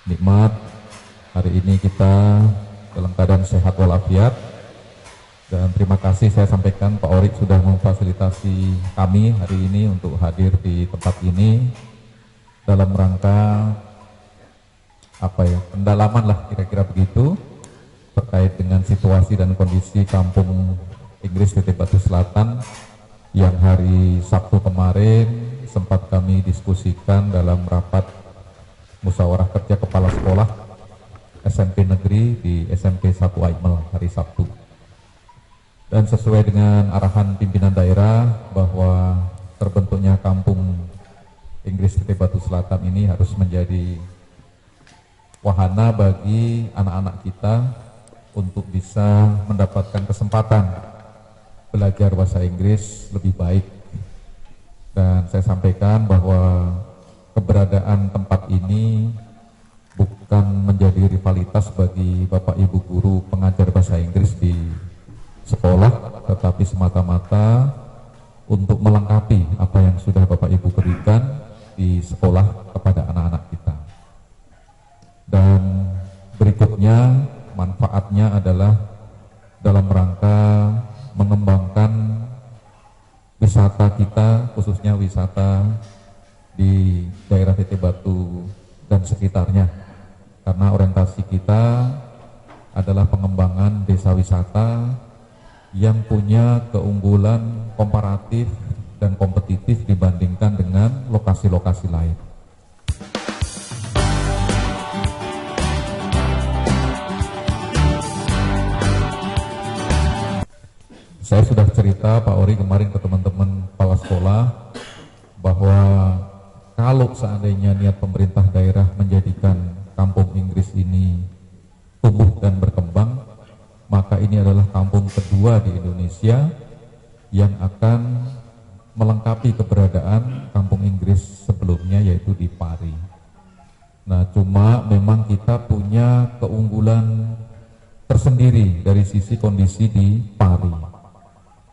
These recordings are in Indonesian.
nikmat. Hari ini kita dalam keadaan sehat walafiat, dan terima kasih saya sampaikan Pak Orik sudah memfasilitasi kami hari ini untuk hadir di tempat ini dalam rangka pendalaman lah kira-kira begitu terkait dengan situasi dan kondisi kampung Inggris Tete Batu Selatan yang hari Sabtu kemarin sempat kami diskusikan dalam rapat musyawarah kerja kepala sekolah SMP negeri di SMP 1 Aimel hari Sabtu. Dan sesuai dengan arahan pimpinan daerah bahwa terbentuknya kampung Inggris Tete Batu Selatan ini harus menjadi wahana bagi anak-anak kita untuk bisa mendapatkan kesempatan belajar bahasa Inggris lebih baik. Dan saya sampaikan bahwa keberadaan tempat ini bukan menjadi rivalitas bagi Bapak Ibu guru pengajar bahasa Inggris di sekolah, tetapi semata-mata untuk melengkapi apa yang sudah Bapak Ibu berikan di sekolah kepada anak-anak kita. Dan berikutnya manfaatnya adalah dalam rangka mengembangkan wisata kita, khususnya wisata di daerah Tete Batu dan sekitarnya, karena orientasi kita adalah pengembangan desa wisata yang punya keunggulan komparatif dan kompetitif dibandingkan dengan lokasi-lokasi lain. Saya sudah cerita Pak Ori kemarin ke teman-teman kepala sekolah bahwa kalau seandainya niat pemerintah daerah menjadikan kampung Inggris ini tumbuh dan berkembang, maka ini adalah kampung kedua di Indonesia yang akan melengkapi keberadaan kampung Inggris sebelumnya, yaitu di Pari. Nah, cuma memang kita punya keunggulan tersendiri dari sisi kondisi di Pari.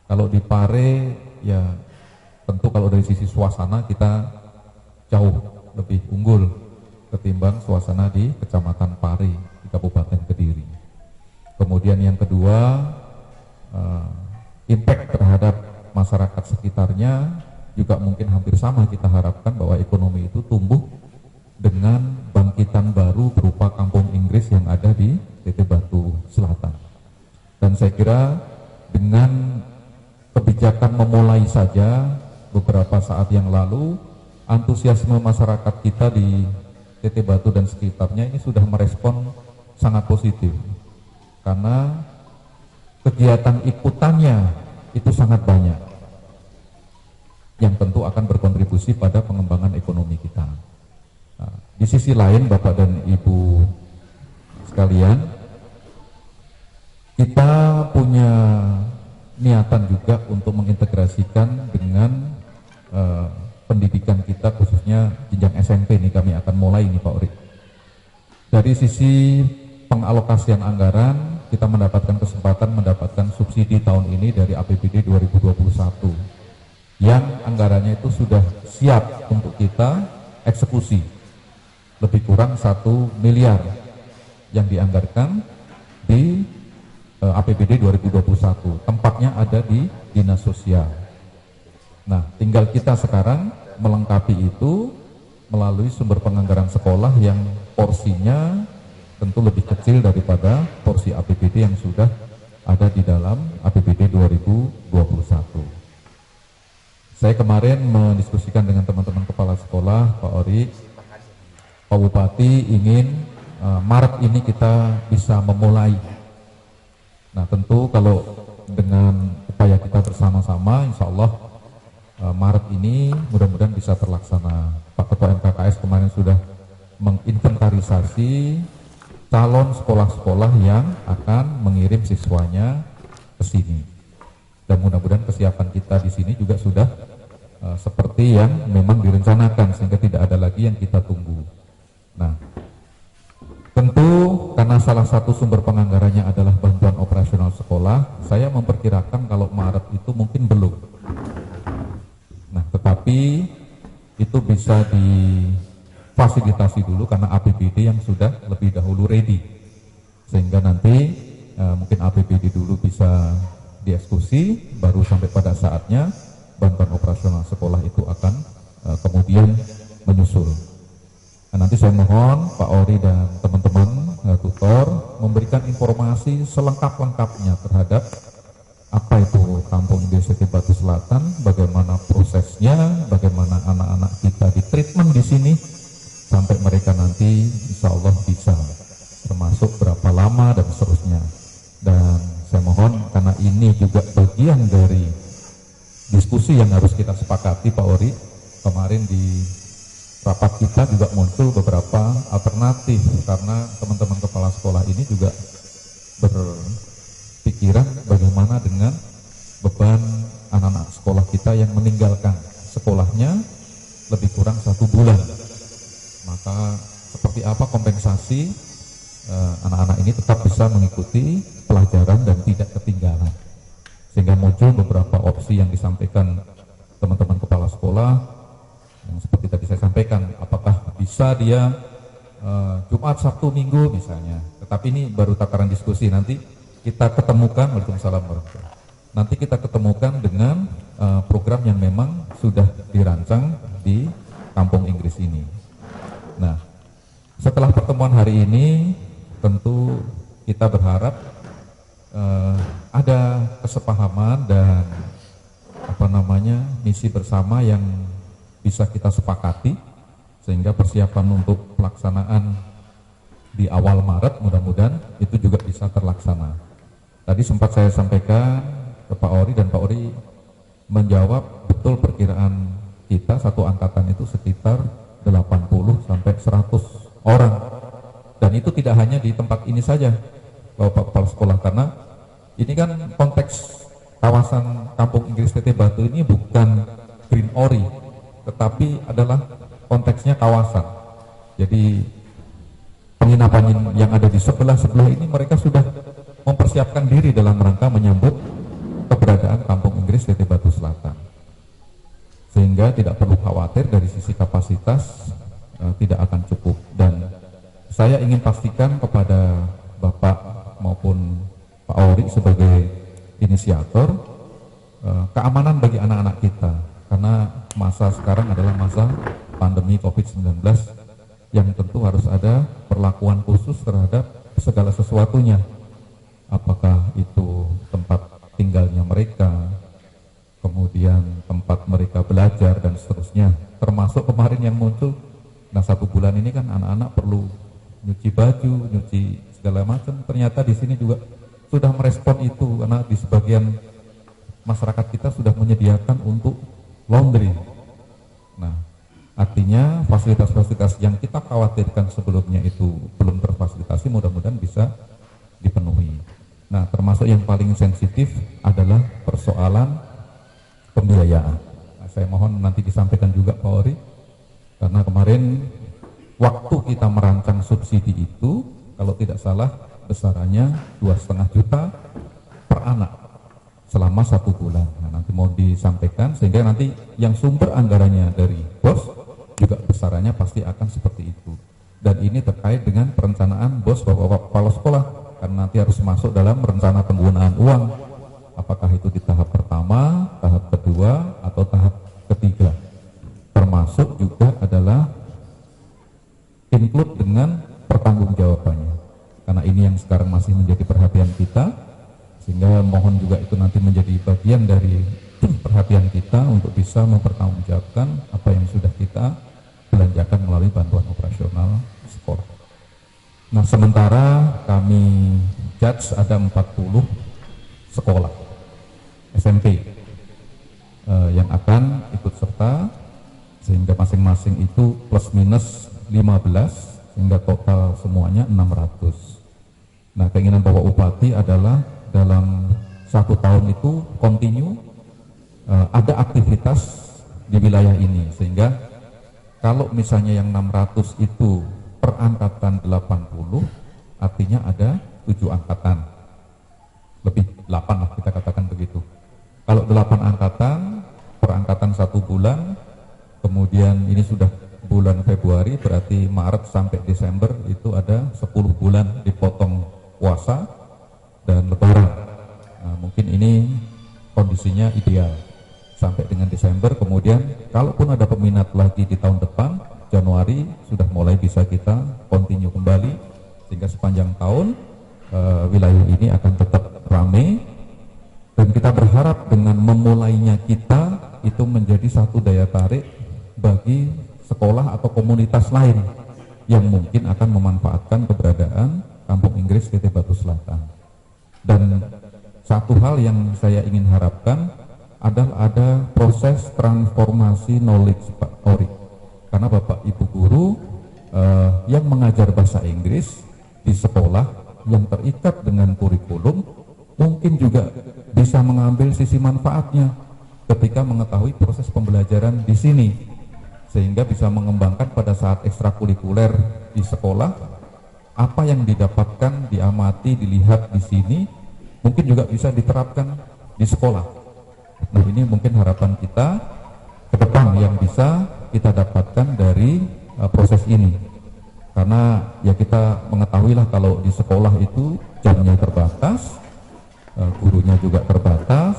Kalau di Pare, ya tentu kalau dari sisi suasana kita jauh lebih unggul ketimbang suasana di Kecamatan Pare di Kabupaten Kediri. Kemudian yang kedua, impact terhadap masyarakat sekitarnya juga mungkin hampir sama. Kita harapkan bahwa ekonomi itu tumbuh dengan bangkitan baru berupa kampung Inggris yang ada di Tete Batu Selatan. Dan saya kira dengan kebijakan memulai saja beberapa saat yang lalu, antusiasme masyarakat kita di Tete Batu dan sekitarnya ini sudah merespon sangat positif, karena kegiatan ikutannya itu sangat banyak yang tentu akan berkontribusi pada pengembangan ekonomi kita. Nah, di sisi lain Bapak dan Ibu sekalian, kita punya niatan juga untuk mengintegrasikan dengan pendidikan kita, khususnya jenjang SMP. Ini kami akan mulai ini Pak Orik. Dari sisi pengalokasian anggaran, kita mendapatkan kesempatan mendapatkan subsidi tahun ini dari APBD 2021 yang anggarannya itu sudah siap untuk kita eksekusi, lebih kurang 1 miliar yang dianggarkan di APBD 2021. Tempatnya ada di Dinas Sosial. Nah, tinggal kita sekarang melengkapi itu melalui sumber penganggaran sekolah yang porsinya tentu lebih kecil daripada porsi APBD yang sudah ada di dalam APBD 2021. Saya kemarin mendiskusikan dengan teman-teman kepala sekolah, Pak Ori, Pak Bupati ingin Maret ini kita bisa memulai. Nah, tentu kalau dengan upaya kita bersama-sama, insya Allah Maret ini mudah-mudahan bisa terlaksana. Pak Ketua MKKS kemarin sudah menginventarisasi calon sekolah-sekolah yang akan mengirim siswanya ke sini. Dan mudah-mudahan kesiapan kita di sini juga sudah seperti yang memang direncanakan, sehingga tidak ada lagi yang kita tunggu. Nah, tentu karena salah satu sumber penganggarannya adalah bantuan operasional sekolah, saya memperkirakan kalau Maret itu mungkin belum. Nah, tetapi itu bisa fasilitasi dulu karena APBD yang sudah lebih dahulu ready, sehingga nanti mungkin APBD dulu bisa dieksekusi, baru sampai pada saatnya bantuan operasional sekolah itu akan kemudian menyusul. Nah, nanti saya mohon Pak Ori dan teman-teman tutor memberikan informasi selengkap-lengkapnya terhadap apa itu Kampung Inggris ST Batu Selatan, bagaimana prosesnya, bagaimana anak-anak kita di treatment di sini sampai mereka nanti insya Allah bisa, termasuk berapa lama dan seterusnya. Dan saya mohon karena ini juga bagian dari diskusi yang harus kita sepakati Pak Ori, kemarin di rapat kita juga muncul beberapa alternatif karena teman-teman kepala sekolah ini juga berpikiran bagaimana dengan beban anak-anak sekolah kita yang meninggalkan sekolahnya lebih kurang 1 bulan. Maka seperti apa kompensasi anak-anak ini tetap bisa mengikuti pelajaran dan tidak ketinggalan, sehingga muncul beberapa opsi yang disampaikan teman-teman kepala sekolah. Yang seperti tadi saya sampaikan, apakah bisa dia Jumat, Sabtu, Minggu misalnya. Tetapi ini baru tataran diskusi, nanti kita ketemukan, waalaikumsalam warahmatullahi. Nanti kita ketemukan dengan program yang memang sudah dirancang di Kampung Inggris ini. Nah, setelah pertemuan hari ini, tentu kita berharap ada kesepahaman dan misi bersama yang bisa kita sepakati, sehingga persiapan untuk pelaksanaan di awal Maret mudah-mudahan itu juga bisa terlaksana. Tadi sempat saya sampaikan ke Pak Ori dan Pak Ori menjawab betul perkiraan kita satu angkatan itu sekitar 80 sampai 100 orang. Dan itu tidak hanya di tempat ini saja, Bapak Kepala Sekolah, karena ini kan konteks kawasan Kampung Inggris TT Batu ini bukan Green Ori, tetapi adalah konteksnya kawasan. Jadi penginapan yang ada di sebelah-sebelah ini mereka sudah mempersiapkan diri dalam rangka menyambut keberadaan Kampung Inggris TT Batu Selatan. Sehingga tidak perlu khawatir dari sisi kapasitas tidak akan cukup. Dan saya ingin pastikan kepada Bapak maupun Pak Ori sebagai inisiator keamanan bagi anak-anak kita. Karena masa sekarang adalah masa pandemi COVID-19 yang tentu harus ada perlakuan khusus terhadap segala sesuatunya. Apakah itu tempat tinggalnya mereka, kemudian tempat mereka belajar dan seterusnya. Termasuk kemarin yang muncul, nah 1 bulan ini kan anak-anak perlu nyuci baju, nyuci segala macam. Ternyata di sini juga sudah merespon itu, karena di sebagian masyarakat kita sudah menyediakan untuk laundry. Nah, artinya fasilitas-fasilitas yang kita khawatirkan sebelumnya itu belum terfasilitasi, mudah-mudahan bisa dipenuhi. Nah, termasuk yang paling sensitif adalah persoalan pembiayaan. Nah, saya mohon nanti disampaikan juga Pak Ori, karena kemarin waktu kita merancang subsidi itu, kalau tidak salah besarannya 2,5 juta per anak selama 1 bulan. Nah, nanti mau disampaikan sehingga nanti yang sumber anggarannya dari BOS juga besarannya pasti akan seperti itu. Dan ini terkait dengan perencanaan BOS Bapak Kepala Sekolah, karena nanti harus masuk dalam rencana penggunaan uang. Apakah itu di tahap pertama, tahap kedua, atau tahap ketiga. Termasuk juga adalah include dengan pertanggungjawabannya. Karena ini yang sekarang masih menjadi perhatian kita, sehingga mohon juga itu nanti menjadi bagian dari perhatian kita untuk bisa mempertanggungjawabkan apa yang sudah kita belanjakan melalui bantuan operasional sekolah. Nah, sementara kami judge ada 40 sekolah SMP yang akan ikut serta, sehingga masing-masing itu plus minus 15, sehingga total semuanya 600. Nah, keinginan Bapak Bupati adalah dalam 1 tahun itu kontinu ada aktivitas di wilayah ini, sehingga kalau misalnya yang 600 itu per angkatan 80, artinya ada 7 angkatan, lebih 8 lah kita katakan begitu. Kalau 8 angkatan per angkatan 1 bulan, kemudian ini sudah bulan Februari, berarti Maret sampai Desember itu ada 10 bulan dipotong puasa dan lebaran. Nah, mungkin ini kondisinya ideal sampai dengan Desember. Kemudian kalaupun ada peminat lagi di tahun depan, Januari sudah mulai bisa kita continue kembali, sehingga sepanjang tahun wilayah ini akan tetap ramai. Dan kita berharap dengan memulainya kita itu menjadi satu daya tarik bagi sekolah atau komunitas lain yang mungkin akan memanfaatkan keberadaan Kampung Inggris TT Batu Selatan. Dan satu hal yang saya ingin harapkan adalah ada proses transformasi knowledge Pak Ori. Karena Bapak Ibu guru yang mengajar bahasa Inggris di sekolah yang terikat dengan kurikulum mungkin juga bisa mengambil sisi manfaatnya ketika mengetahui proses pembelajaran di sini, sehingga bisa mengembangkan pada saat ekstrakurikuler di sekolah apa yang didapatkan, diamati, dilihat di sini mungkin juga bisa diterapkan di sekolah. Nah, ini mungkin harapan kita ke depan yang bisa kita dapatkan dari proses ini. Karena ya kita mengetahuilah kalau di sekolah itu jamnya terbatas, gurunya juga terbatas,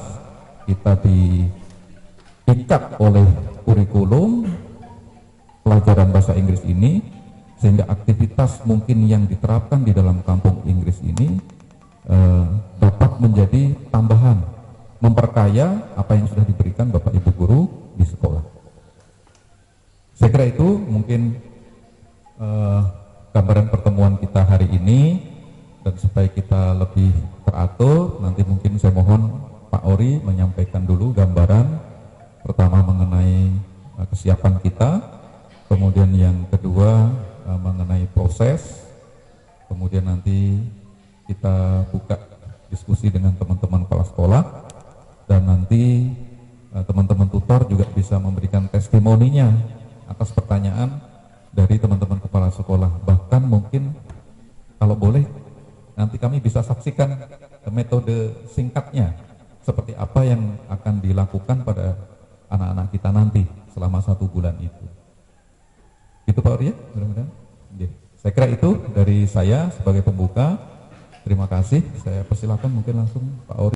kita diikat oleh kurikulum pelajaran bahasa Inggris ini, sehingga aktivitas mungkin yang diterapkan di dalam Kampung Inggris ini dapat menjadi tambahan, memperkaya apa yang sudah diberikan Bapak Ibu guru di sekolah. Saya kira itu mungkin gambaran pertemuan kita hari ini, dan supaya kita lebih teratur, nanti mungkin saya mohon Pak Ori menyampaikan dulu gambaran pertama mengenai kesiapan kita, kemudian yang kedua mengenai proses, kemudian nanti kita buka diskusi dengan teman-teman kepala sekolah, dan nanti teman-teman tutor juga bisa memberikan testimoninya atas pertanyaan dari teman-teman kepala sekolah. Bahkan mungkin kalau boleh nanti kami bisa saksikan metode singkatnya seperti apa yang akan dilakukan pada anak-anak kita nanti selama 1 bulan itu. Itu Pak Ori ya, mudah-mudahan. Saya kira itu dari saya sebagai pembuka. Terima kasih. Saya persilakan mungkin langsung Pak Ori.